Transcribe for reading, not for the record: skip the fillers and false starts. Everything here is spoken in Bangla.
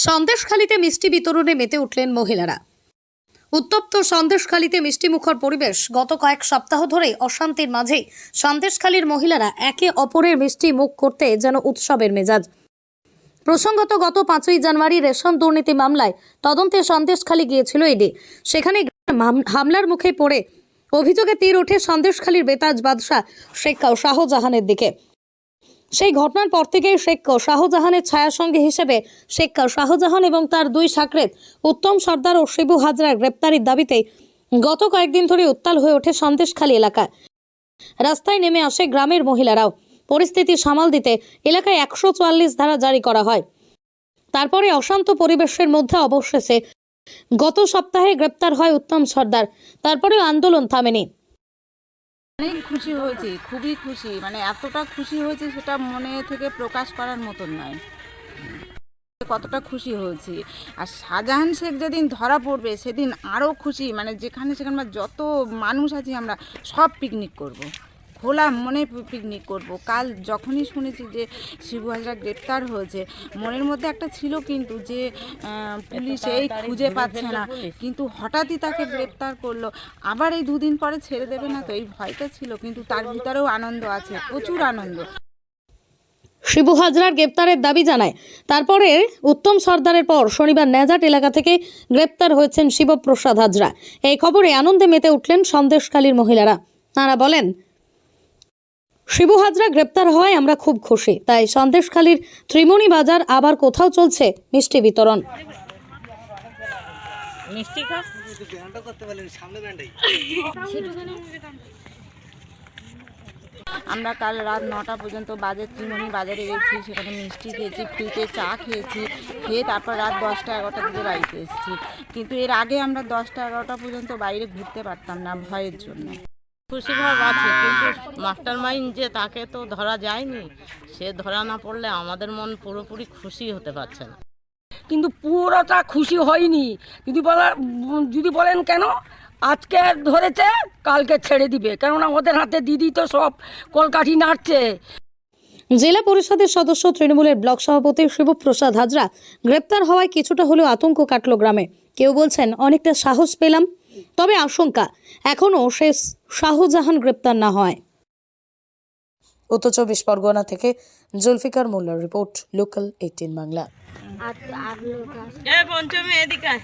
সন্দেশখালীতে মিষ্টি বিতরণে মেতে উঠলেন মহিলারা। উত্তপ্ত সন্দেশখালীতে মিষ্টিমুখর পরিবেশ। গত কয়েক সপ্তাহ ধরেই অশান্তির মাঝেই সন্দেশখালীর মহিলারা একে অপরের মিষ্টি মুখ করতে যেন উৎসবের মেজাজ। প্রসঙ্গত গত 5ই জানুয়ারি রেশন দুর্নীতি মামলায় তদন্তে সন্দেশখালী গিয়েছিল ইডি। সেখানে হামলার মুখে পড়ে অভিযোগে তীর ওঠে সন্দেশখালীর বেতাজ বাদশাহ শেখ শাহজাহানের দিকে। সেই ঘটনার পর থেকেই শেখ শাহজাহানের ছায়াসঙ্গী হিসেবে শেখ শাহজাহান এবং তার দুই সাকরেত উত্তম সর্দার ও শিবু হাজরার গ্রেপ্তারির দাবিতে গত কয়েকদিন ধরে উত্তাল হয়ে ওঠে সন্দেশখালী এলাকা। রাস্তায় নেমে আসে গ্রামের মহিলারাও। পরিস্থিতি সামাল দিতে এলাকায় 144 ধারা জারি করা হয়। তারপরে অশান্ত পরিবেশের মধ্যে অবশেষে গত সপ্তাহে গ্রেপ্তার হয় উত্তম সর্দার। তারপরে আন্দোলন থামেনি। অনেক খুশি হয়েছি, খুবই খুশি, মানে এতটা খুশি হয়েছে সেটা মনে থেকে প্রকাশ করার মতন নয়। কতটা খুশি হয়েছি। আর শাহজাহান শেখ যেদিন ধরা পড়বে সেদিন আরও খুশি, মানে যেখানে সেখানে যত মানুষ আছি আমরা সব পিকনিক করব, খোলা মনে পিকনিক করব। কাল যখনই শুনেছি যে শিবু হাজরা গ্রেপ্তার হয়েছে, মনের মধ্যে একটা ছিল কিন্তু যে পুলিশ এই খুঁজে পাচ্ছে না, কিন্তু হঠাৎই তাকে গ্রেপ্তার করলো। আবার এই দুদিন পরে ছেড়ে দেবে না তো এই ভয়টা ছিল, কিন্তু তার ভিতরেও আনন্দ আছে, প্রচুর আনন্দ। শিবু হাজরার গ্রেপ্তারের দাবি জানায়। তারপরে উত্তম সর্দারের পর শনিবার নেজাট এলাকা থেকে গ্রেপ্তার হয়েছেন শিবপ্রসাদ হাজরা। এই খবরে আনন্দে মেতে উঠলেন সন্দেশখালীর মহিলারা। তারা বলেন, শিবু হাজরা গ্রেপ্তার হওয়ায় আমরা খুব খুশি। তাই সন্দেশখালীর ত্রিমণি বাজার আবার কোথাও চলছে মিষ্টি বিতরণ। আমরা কাল রাত 9টা পর্যন্ত ত্রিমণি বাজারে গেছি, সেখানে মিষ্টি খেয়েছি, ফ্রিতে চা খেয়েছি, খেয়ে তারপর রাত 10টা-11টার দিকে বাড়িতে এসেছি। কিন্তু এর আগে আমরা 10টা-11টা পর্যন্ত বাইরে ঘুরতে পারতাম না ভয়ের জন্য। খুশি ভাব আছে, কিন্তু মাস্টার মাইন্ড যে তাকে তো ধরা যায়নি, সে ধরা না পড়লে আমাদের মন পুরোপুরি খুশি হতে পারছে না। কিন্তু পুরোটা খুশি হয়নি। যদি বলেন কেন আজকে ধরেছে কালকে ছেড়ে দিবে, কেননা ওদের হাতে দিদি তো সব কলকাঠি নাড়ছে। জেলা পরিষদের সদস্য তৃণমূলের ব্লক সভাপতি শিবপ্রসাদ হাজরা গ্রেপ্তার হওয়ায় কিছুটা হলেও আতঙ্ক কাটল গ্রামে। কেউ বলছেন অনেকটা সাহস পেলাম, তবে আশঙ্কা এখনো শেষ শাহজাহান গ্রেপ্তার না হয়। উত্তর 24 পরগনা থেকে জুলফিকার মোল্লার রিপোর্ট, লোকাল 18 বাংলা। পঞ্চমী এদিকে